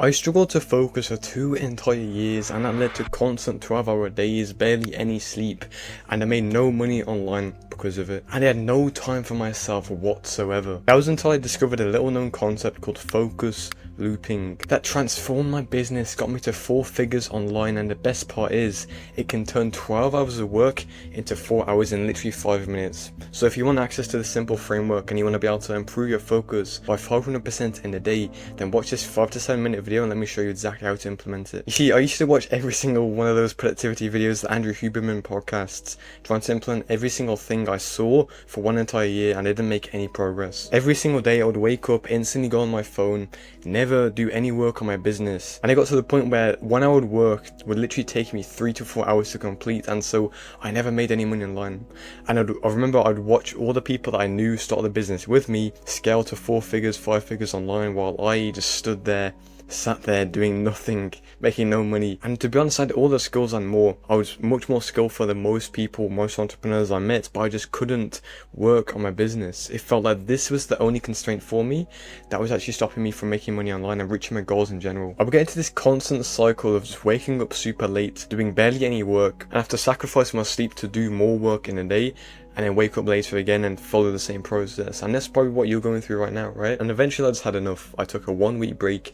I struggled to focus for 2 entire years, and that led to constant 12-hour days, barely any sleep, and I made no money online because of it. And I had no time for myself whatsoever. That was until I discovered a little known concept called focus looping that transformed my business, got me to 4 figures online, and the best part is it can turn 12 hours of work into 4 hours in literally 5 minutes. So if you want access to this simple framework and you want to be able to improve your focus by 500% in a day, then watch this 5 to 7 minute video and let me show you exactly how to implement it. You see, I used to watch every single one of those productivity videos, the Andrew Huberman podcasts, trying to implement every single thing I saw for 1 entire year, and I didn't make any progress. Every single day I would wake up, instantly go on my phone, never do any work on my business, and I got to the point where 1 hour work would literally take me 3 to 4 hours to complete, and so I never made any money online. And I remember I'd watch all the people that I knew start the business with me scale to 4 figures, 5 figures online, while I just stood there, sat there doing nothing, making no money. And to be honest, I had all the skills and more. I was much more skillful than most people, most entrepreneurs I met, but I just couldn't work on my business. It felt like this was the only constraint for me that was actually stopping me from making money online and reaching my goals in general. I would get into this constant cycle of just waking up super late, doing barely any work, and have to sacrifice my sleep to do more work in a day, and then wake up later again and follow the same process. And that's probably what you're going through right now, right? And eventually I just had enough. I took a 1 week break.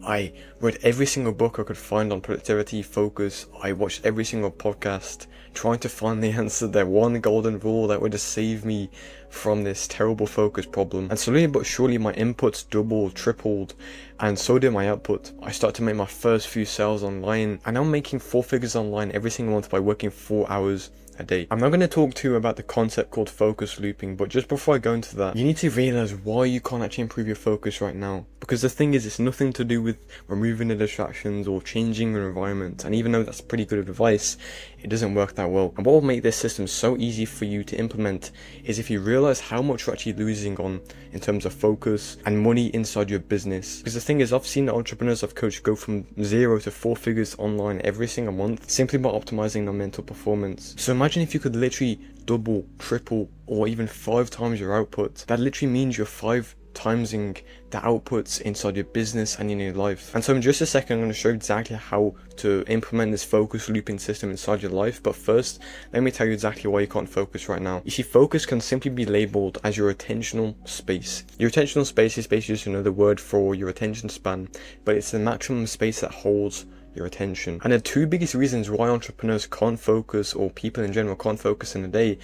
I read every single book I could find on productivity, focus. I watched every single podcast, trying to find the answer, that one golden rule that would just save me from this terrible focus problem. And slowly but surely my inputs doubled, tripled, and so did my output. I started to make my first few sales online, and I'm making 4 figures online every single month by working 4 hours a day. I'm not going to talk to you about the concept called focus looping, but just before I go into that, you need to realize why you can't actually improve your focus right now. Because the thing is, it's nothing to do with removing the distractions or changing your environment, and even though that's pretty good advice, it doesn't work that well. And what will make this system so easy for you to implement is if you realize how much you're actually losing on in terms of focus and money inside your business. Because the thing is, I've seen the entrepreneurs I've coached go from 0 to 4 figures online every single month simply by optimizing their mental performance. So imagine if you could literally double, triple, or even 5 times your output. That literally means you're 5 timesing the outputs inside your business and in your life. And so in just a second, I'm going to show you exactly how to implement this focus looping system inside your life. But first, let me tell you exactly why you can't focus right now. You see, focus can simply be labeled as your attentional space. Your attentional space is basically just another word for your attention span, but it's the maximum space that holds your attention. And the 2 biggest reasons why entrepreneurs can't focus, or people in general can't focus in a day,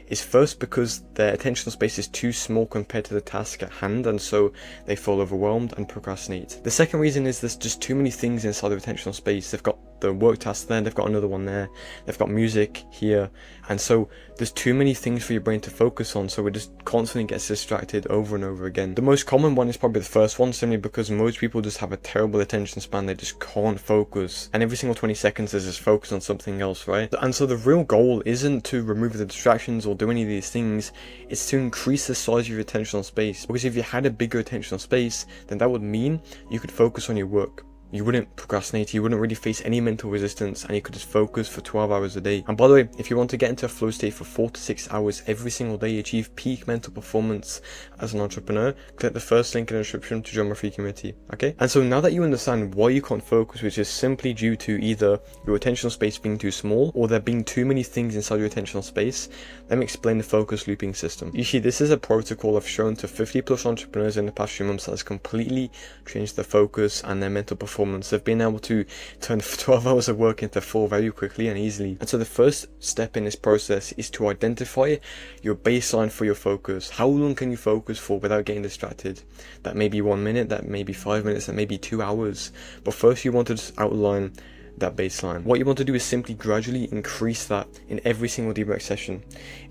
is first because their attentional space is too small compared to the task at hand, and so they feel overwhelmed and procrastinate. The second reason is there's just too many things inside their attentional space. They've got the work task there, they've got another one there, they've got music here, and so there's too many things for your brain to focus on, so it just constantly gets distracted over and over again. The most common one is probably the first one, simply because most people just have a terrible attention span. They just can't focus, and every single 20 seconds is just focus on something else, right? And so the real goal isn't to remove the distractions or do any of these things, it's to increase the size of your attentional space. Because if you had a bigger attentional space, then that would mean you could focus on your work. You wouldn't procrastinate, you wouldn't really face any mental resistance, and you could just focus for 12 hours a day. And by the way, if you want to get into a flow state for 4 to 6 hours every single day, achieve peak mental performance as an entrepreneur, click the first link in the description to join my free community, okay? And so now that you understand why you can't focus, which is simply due to either your attentional space being too small or there being too many things inside your attentional space, let me explain the focus looping system. You see, this is a protocol I've shown to 50 plus entrepreneurs in the past few months that has completely changed their focus and their mental performance. They've been able to turn 12 hours of work into 4 very quickly and easily. And so the first step in this process is to identify your baseline for your focus. How long can you focus for without getting distracted? That may be 1 minute, that may be 5 minutes, that may be 2 hours. But first you want to just outline that baseline. What you want to do is simply gradually increase that in every single deep breath session.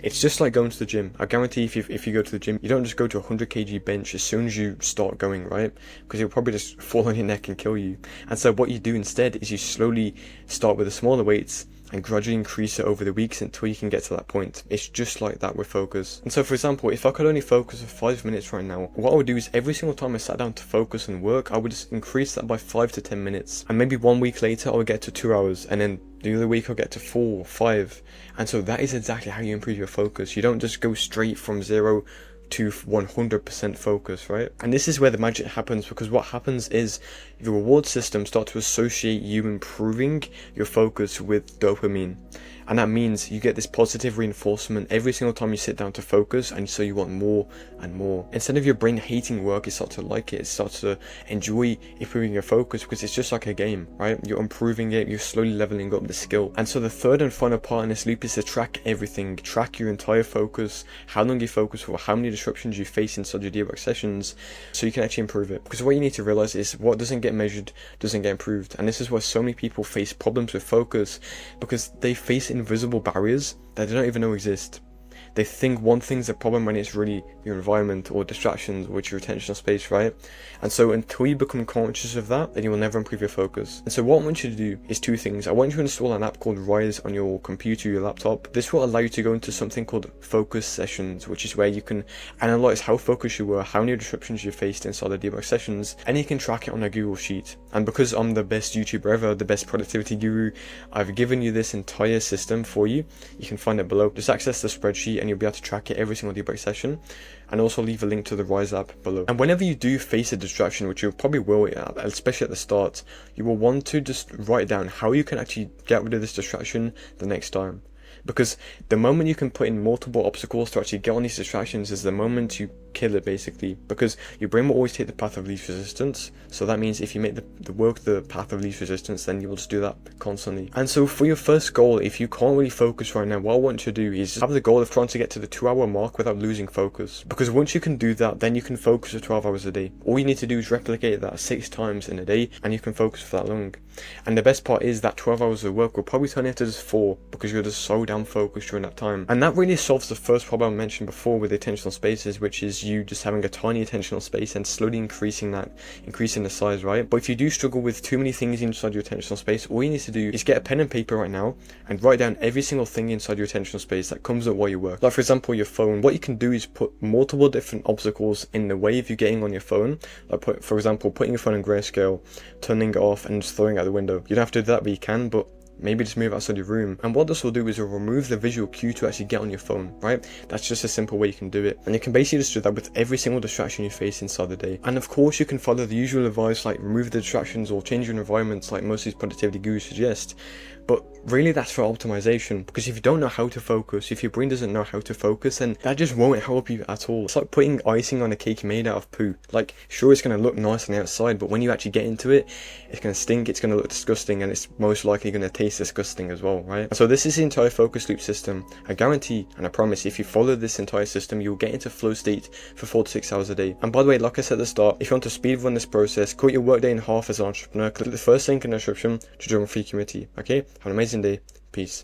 It's just like going to the gym. I guarantee if you go to the gym, you don't just go to a 100 kg bench as soon as you start going, right? Because you'll probably just fall on your neck and kill you. And so what you do instead is you slowly start with the smaller weights and gradually increase it over the weeks until you can get to that point. It's just like that with focus. And so for example, if I could only focus for 5 minutes right now, what I would do is every single time I sat down to focus and work, I would just increase that by 5 to 10 minutes. And maybe 1 week later, I would get to 2 hours, and then the other week I'll get to 4, 5. And so that is exactly how you improve your focus. You don't just go straight from 0 to 100% focus, right? And this is where the magic happens, because what happens is the reward system starts to associate you improving your focus with dopamine. And that means you get this positive reinforcement every single time you sit down to focus, and so you want more and more. Instead of your brain hating work, it starts to like it. It starts to enjoy improving your focus, because it's just like a game, right? You're improving it, you're slowly leveling up the skill. And so the third and final part in this loop is to track everything. Track your entire focus, how long you focus for, how many disruptions you face inside your deep work sessions, so you can actually improve it. Because what you need to realize is what doesn't get measured doesn't get improved. And this is why so many people face problems with focus, because they face invisible barriers that they don't even know exist. They think one thing's a problem when it's really your environment or distractions, which your attentional space, right? And so until you become conscious of that, then you will never improve your focus. And so what I want you to do is two things. I want you to install an app called Rise on your computer, your laptop. This will allow you to go into something called focus sessions, which is where you can analyze how focused you were, how many disruptions you faced inside the debug sessions, and you can track it on a Google Sheet. And because I'm the best YouTuber ever, the best productivity guru, I've given you this entire system for you. You can find it below. Just access the spreadsheet and you'll be able to track it every single debug session, and also leave a link to the Rise app below. And whenever you do face a distraction, which you probably will, especially at the start, you will want to just write down how you can actually get rid of this distraction the next time. Because the moment you can put in multiple obstacles to actually get on these distractions is the moment you kill it, basically. Because your brain will always take the path of least resistance. So that means if you make the work the path of least resistance, then you will just do that constantly. And so for your first goal, if you can't really focus right now, what I want you to do is have the goal of trying to get to the 2-hour mark without losing focus. Because once you can do that, then you can focus for 12 hours a day. All you need to do is replicate that 6 times in a day, and you can focus for that long. And the best part is that 12 hours of work will probably turn into just 4, because you're just so damn focused during that time. And that really solves the first problem I mentioned before with attentional spaces, which is you just having a tiny attentional space and slowly increasing the size, right? But if you do struggle with too many things inside your attentional space, all you need to do is get a pen and paper right now and write down every single thing inside your attentional space that comes up while you work. Like for example, your phone. What you can do is put multiple different obstacles in the way of you getting on your phone. Like for example, putting your phone in grayscale, turning it off and just throwing it out the window. You don't have to do that, but you can, but maybe just move outside your room. And what this will do is it'll remove the visual cue to actually get on your phone, right? That's just a simple way you can do it. And you can basically just do that with every single distraction you face inside the day. And of course you can follow the usual advice like remove the distractions or change your environments like most of these productivity gurus suggest. But really that's for optimization, because if you don't know how to focus, if your brain doesn't know how to focus, then that just won't help you at all. It's like putting icing on a cake made out of poo. Like, sure, it's going to look nice on the outside, but when you actually get into it, it's going to stink, it's going to look disgusting, and it's most likely going to taste disgusting as well, right? So this is the entire focus loop system. I guarantee and I promise if you follow this entire system, you'll get into flow state for 4 to 6 hours a day. And by the way, like I said at the start, if you want to speed run this process, cut your workday in half as an entrepreneur, click the first link in the description to join a free community, okay? Have an amazing day. Peace.